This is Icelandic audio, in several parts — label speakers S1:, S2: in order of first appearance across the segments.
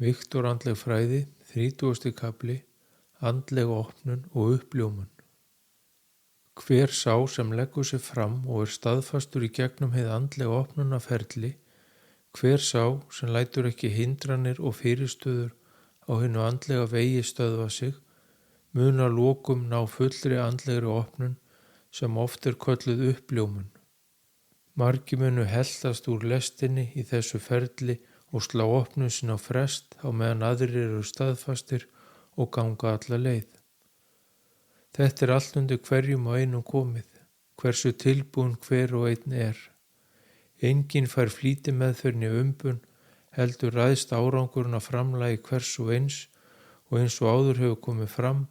S1: Viktor andleg fræði, 30. kafli, andleg opnun og uppljómun. Hver sá sem leggur sig fram og staðfastur í gegnum hið andlega opnunarferli, hver sá sem lætur ekki hindranir og fyrirstöður á hinu andlega vegi stöðva sig, mun að lokum ná fullri andlegri opnun sem oft kölluð uppljómun. Margir munu heltast úr lestinni í þessu ferli og slá opnun sinni á frest á meðan aðrir eru staðfastir og ganga alla leið. Þetta allt undir hverjum og einum komið, hversu tilbúin hver og einn er. Enginn fær flýtimeðferðinni umbun, heldur ræðst árangurinn að framlagi hvers og eins og áður hefur komið fram,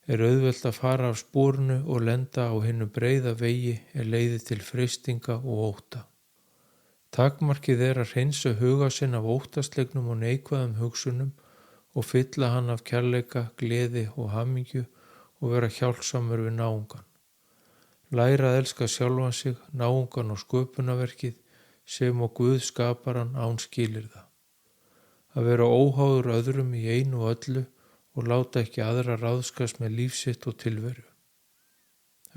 S1: auðvelt að fara af sporinu og lenda á hinu breiða vegi leiði til freistinga og ótta. Takmarkið að hreinsa huga sinn af óttaslegnum og neikvæðum hugsunum og fylla hann af kærleika, gleði og hamingju og vera hjálpsamur við náungan. Læra að elska sjálfan sig, náungan og sköpunarverkið sem og Guð skaparan án skilyrða. Að vera óháður öðrum í einu og öllu og láta ekki aðra ráðskast með lífsitt og tilveru.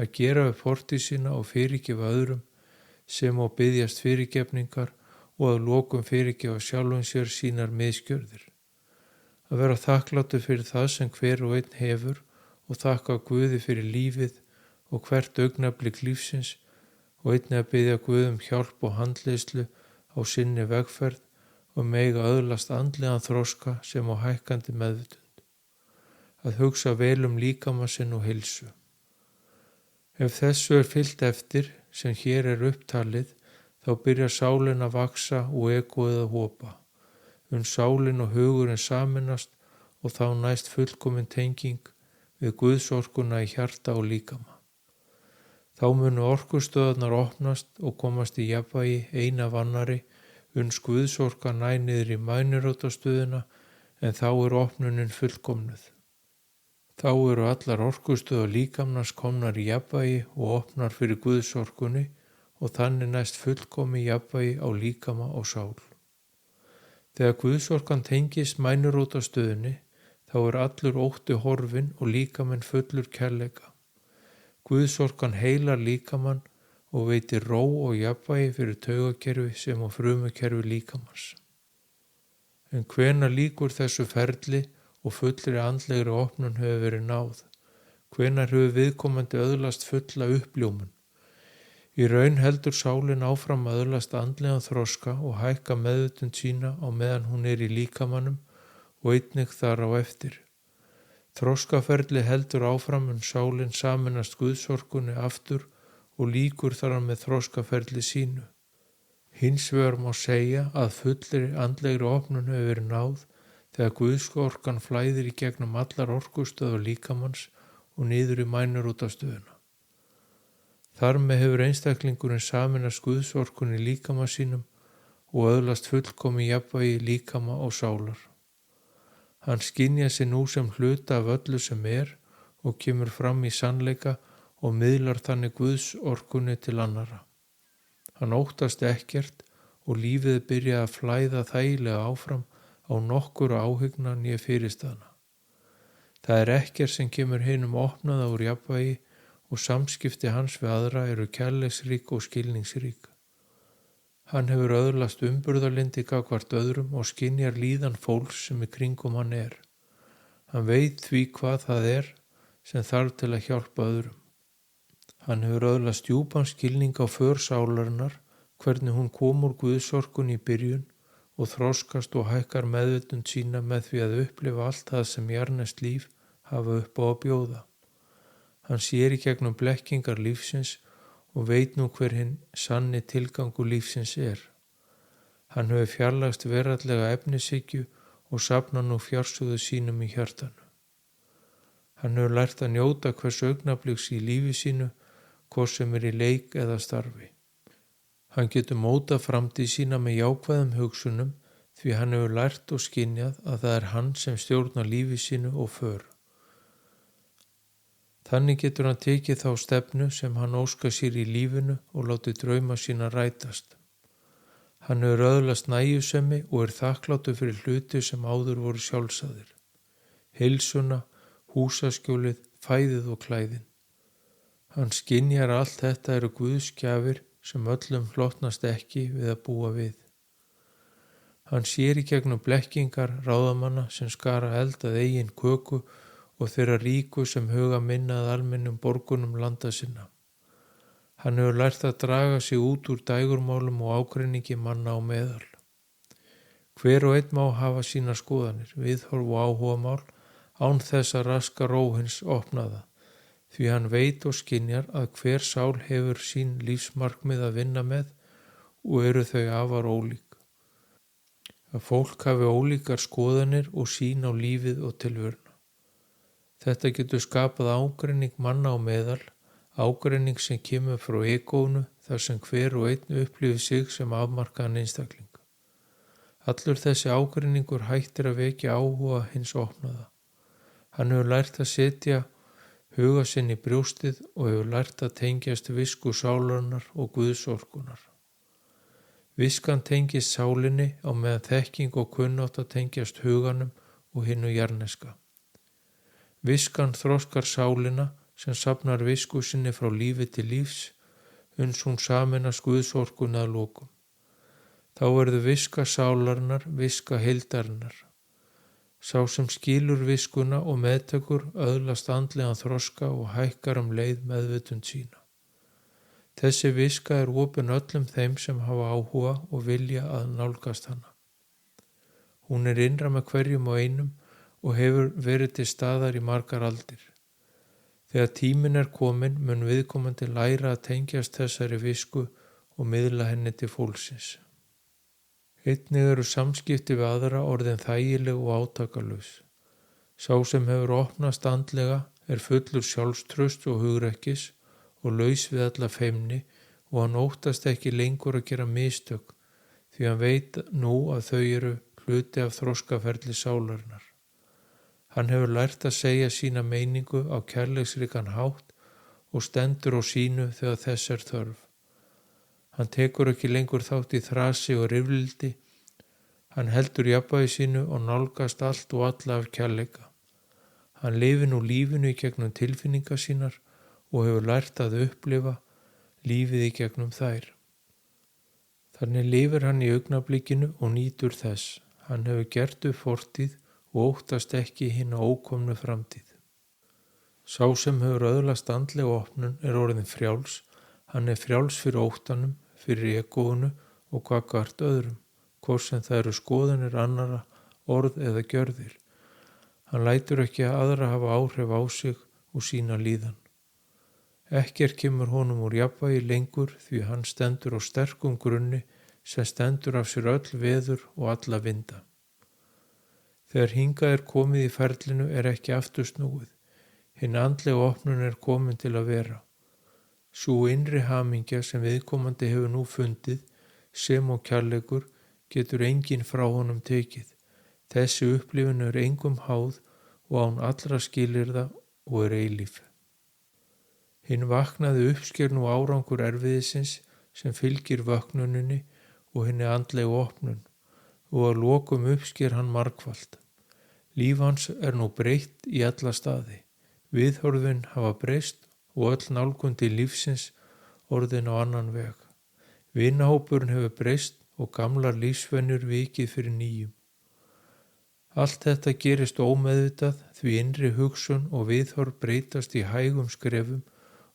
S1: Að gera upp fortíð sína og fyrirgefa öðrum sem og biðjast fyrirgefningar og að lokum fyrirgefa sjálfum sér sínar misgjörðir. Að vera þakklátur fyrir það sem hver og einn hefur og þakka Guði fyrir lífið og hvert augnablik lífsins og einnig að biðja Guð hjálp og handleiðslu á sinni vegferð og mega öðlast andlegan þroska sem á hækkandi meðvitund. Að hugsa vel líkama sinn og heilsu. Ef þessu fylgt eftir sem hér upptalið, þá byrjar sálin að vaksa og egóið að hopa. Sálin og hugurinn saminast og þá næst fullkomin tenging við Guðsorkuna í hjarta og líkama. Þá munu orkustöðarnar opnast og komast í jafnvægi eina af annarri, Guðsorka næ niður í mænurótastöðuna en þá opnunin fullkomnuð. Þá allar orkustöðar líkamans komnar í jafnvægi og opnar fyrir Guðsorkunni og þannig næst fullkomi jafnvægi á líkama og sál. Þegar Guðsorkan tengist mænurótastöðunni, þá allur ótti horfinn og líkaminn fullur kærleika. Guðsorkan heilar líkamann og veitir ró og jafnvægi fyrir taugakerfi sem og frumukerfi líkamans. En hvenær lýkur þessu ferli og fullri andlegri opnun hefur verið náð? Hvenær hefur viðkomandi öðlast fulla uppljómun? Í raun heldur sálin áfram að öðlast andlegan þroska og hækka meðvitund sína á meðan hún í líkamanum og einnig þar á eftir. Þroskaferli heldur áfram sálin saminast Guðsorkunni aftur og lýkur þar með þroskaferli sínu. Hins vegar má segja að fullri andlegri opnun hefur verið náð þegar Guðsorkan flæðir í gegnum allar orkustöðvar líkamanns og niður í mænurótastöðuna. Þar með hefur einstaklingurinn saminast Guðsorkunni í líkama sínum og öðlast fullkomi jafnvægi líkama og sálar. Hann skynjar sig nú sem hluta af öllu sem og kemur fram í sannleika og miðlar þannig Guðsorkunni til annarra. Hann óttast ekkert og lífið byrja að flæða þægilega áfram á nokkuru áhyggna né fyrirstaðna. Það ekkert sem kemur hinum opnaða úr jafnvægi og samskipti hans við aðra eru kærleiksrík og skilningsrík. Hann hefur öðlast umburðarlyndi gagnvart öðrum og skynjar líðan fólks sem í kringum hann Hann veit því hvað það sem þarf til að hjálpa öðrum. Hann hefur öðlast djúpan skilning á för sálarinnar, hvernig hún kom úr Guðsorkunni í byrjun og þroskast og hækkar meðvitund sína með því að upplifa allt það sem jarðneskt líf hafa upp á að bjóða. Hann sér í gegnum blekkingar lífsins og veit nú hver hinn sanni tilgangur lífsins Hann hefur fjarlægst veraldlega efnishyggju og safnar nú fjársjóði sínum í hjartanu. Hann hefur lært að njóta hvers augnabliks í lífi sínu, hvort sem í leik eða starfi. Hann getur mótað framtíð sína með jákvæðum hugsunum því hann hefur lært og skynjað að það hann sem stjórnar lífi sínu og för. Þannig getur hann tekið þá stefnu sem hann óskar sér í lífinu og látið drauma sína rætast. Hann hefur öðlast nægjusemi og þakklátur fyrir hluti sem áður voru sjálfsagðir. Heilsuna, húsaskjólið, fæðið og klæðin. Hann skynjar að allt þetta eru Guðs gjafir sem öllum hlotnast ekki við að búa við. Hann sér í gegnum blekkingar ráðamanna sem skara eld að eigin köku og þeirra ríku sem huga minna að almennum borgunum landa sinna. Hann hefur lært að draga sig út úr dægurmálum og ágreiningi manna á meðal. Hver og einn má hafa sína skoðanir, viðhorf og áhugamál án þess að raska ró hins opnaða, því hann veit og skynjar að hver sál hefur sín lífsmarkmið að vinna með og eru þau afar ólík. Að fólk hafi ólíkar skoðanir og sýn á lífið og tilveruna. Þetta getur skapað ágreining manna á meðal, ágreining sem kemur frá egónu þar sem hver og einn upplifir sig sem afmarkaðan einstakling. Allur þessi ágreiningur hættir að vekja áhuga hins opnaða. Hann hefur lært að setja huga sinn í brjóstið og hefur lært að tengjast visku sálarinnar og Guðsorkunar. Viskan tengist sálinni á meðan þekking og kunnátt að tengjast huganum og hinnu jarneska. Viskan þroskar sálina sem safnar visku sinni frá lífi til lífs, uns hún sameinast Guðsorkuna að lokum. Þá verður viska sálarinnar, viska heildarinnar. Sá sem skilur viskuna og meðtekur öðlast andlegan þroska og hækkar leið meðvitund sína. Þessi viska er opin öllum þeim sem hafa áhuga og vilja að nálgast hana. Hún er innra með hverjum og einum og hefur verið til staðar í margar aldir. Þegar tíminn er kominn mun viðkomandi læra að tengjast þessari visku og miðla henni til fólksins. Einnig eru samskipti við aðra orðin þægileg og átakalaus. Sá sem hefur opnast andlega er fullur sjálfstraust og hugrekkis og laus við alla feimni og hann óttast ekki lengur að gera mistök því hann veit nú að þau eru hluti af þroskaferli sálarinnar. Hann hefur lært að segja sína meiningu á kærleiksríkan hátt og stendur á sínu þegar þess er þörf. Hann tekur ekki lengur þátt í þrasi og rifrildi. Hann heldur jafnvægi sínu og nálgast allt og alla af kærleika. Hann lifir nú lífinu í gegnum tilfinningar sínar og hefur lært að upplifa lífið í gegnum þær. Þannig lifir hann í augnablikinu og nýtur þess. Hann hefur gert upp fortíð og óttast ekki hina ókomnu framtíð. Sá sem hefur öðlast andlega opnun er orðin frjáls. Hann er frjáls fyrir óttanum, fyrir egóinu og gagnvart öðrum, hvort sem það eru skoðanir annarra, orð eða gjörðir. Hann lætur ekki að aðra hafa áhrif á sig og sína líðan. Ekkert kemur honum úr jafnvægi lengur því hann stendur á sterkum grunni sem stendur af sér öll veður og alla vinda. Þegar hingað er komið í ferlinu er ekki aftur snúið. Hinn andlega opnun er komin til að vera. Sú innri hamingja sem viðkomandi hefur nú fundið, sem og kærleikur, getur enginn frá honum tekið. Þessi upplifun er engum háð og án allra skilyrða og er eilíf. Hinn vaknaði uppsker nú árangur erfiðisins sem fylgir vöknuninni og hinni andlegu opnun og að lokum uppsker hann margfald. Líf hans er nú breytt í alla staði. Viðhorfin hafa breyst og öll nálgun til lífsins orðin á annan veg. Vinahópurinn hefur breyst og gamlar lífsvenjur vikið fyrir nýjum. Allt þetta gerist ómeðvitað því innri hugsun og viðhorf breytast í hægum skrefum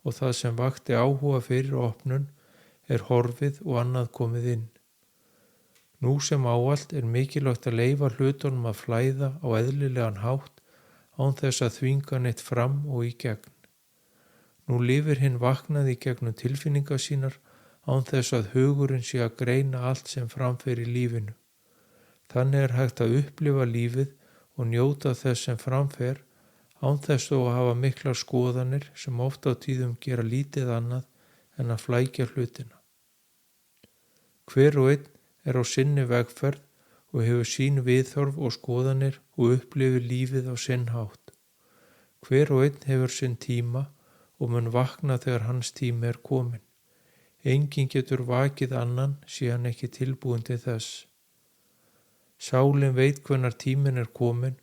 S1: og það sem vakti áhuga fyrir opnun er horfið og annað komið inn. Nú sem áallt er mikilvægt að leyfa hlutunum að flæða á eðlilegan hátt án þess að þvinga neitt fram og í gegn. Nú lifir hinn vaknaði í gegnum tilfinningar sínar án þess að hugurinn sé að greina allt sem framfer í lífinu. Þannig er hægt að upplifa lífið og njóta þess sem framfer án þess þó að hafa miklar skoðanir sem oft á tíðum gera lítið annað en að flækja hlutina. Hver og einn er á sinni vegferð og hefur sín viðhorf og skoðanir og upplifir lífið á sinn hátt. Hver og einn hefur sinn tíma og mun vakna þegar hans tími er kominn. Enginn getur vakið annan sé hann ekki tilbúin til þess. Sálin veit hvenær tíminn er kominn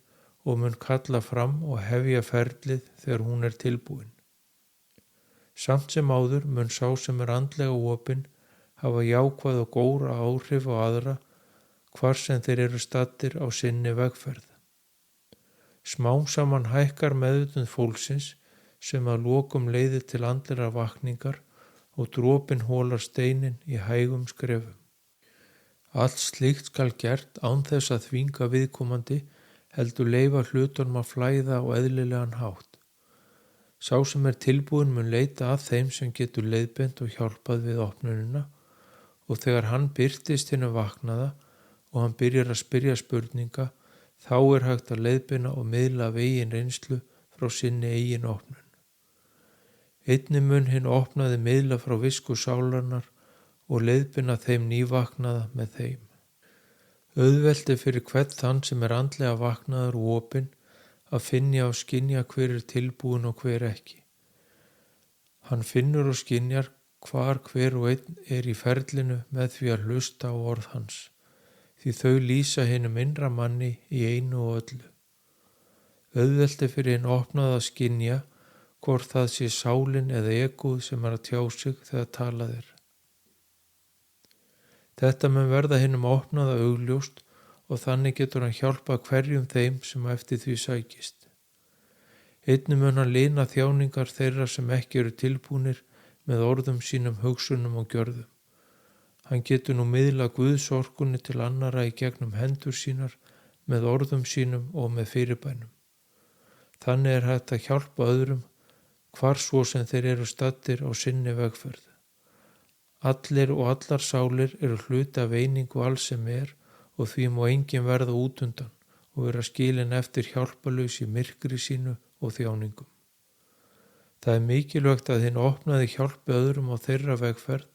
S1: og mun kalla fram og hefja ferlið þegar hún er tilbúin. Samt sem áður mun sá sem er andlega opinn hafa jákvæð og góra áhrif á aðra hvar sem þeir eru staddir á sinni vegferð. Smám saman hækkar meðvitund fólksins sem að lokum leiðir til andlegrar vakningar og dropinn holar steininn í hægum skrefum. Allt slíkt skal gert án þess að þvinga viðkomandi heldur leyfa hlutunum að flæða á eðlilegan hátt. Sá sem er tilbúin mun leita að þeim sem getur leiðbeint og hjálpað við opnunina og þegar hann birtist hinu vaknaða og hann byrjar að spyrja spurninga, þá er hægt að leiðbeina og miðla af eigin reynslu frá sinni eigin opnun. Einnig mun hinn opnaði miðla frá visku sálarinnar og leiðbeina þeim nývaknaða með þeim. Auðvelt er fyrir hvern þann sem er andlega vaknaður og opinn að finna og skynja hver er tilbúin og hver ekki. Hann finnur og skynjar hvar hver og einn er í ferlinu með því að hlusta á orð hans, því þau lýsa hinum innra manni í einu og öllu. Auðvelt er fyrir hinn opnað að skynja hvort það sé sálin eða egóð sem er að tjá sig þegar talað er. Þetta mun verða hinum opnaða augljóst og þannig getur hann hjálpa hverjum þeim sem eftir því sækist. Einnig mun hann lina þjáningar þeirra sem ekki eru tilbúnir með orðum sínum, hugsunum og gjörðum. Hann getur nú miðla Guðsorkunni til annara í gegnum hendur sínar með orðum sínum og með fyrirbænum. Þannig er hægt að hjálpa öðrum hvar svo sem þeir eru staddir á sinni vegferð. Allir og allar sálir eru hluti af einingu alls sem er og því má enginn verða út undan og vera skilinn eftir hjálparlaus í myrkri sínu og þjáningum. Það er mikilvægt að hinn opnaði hjálpi öðrum á þeirra vegferð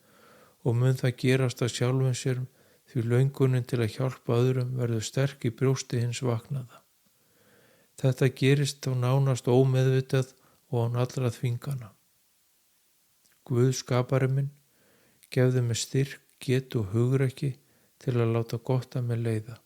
S1: og mun það gerast að sjálfum sér því löngunin til að hjálpa öðrum verður sterk í brjósti hins vaknaða. Þetta gerist þá nánast ómeðvitað og án allra þvingana. Guð skapari minn, gefðu mér styrk, getu og hugrekki til að láta gott að mér leiða.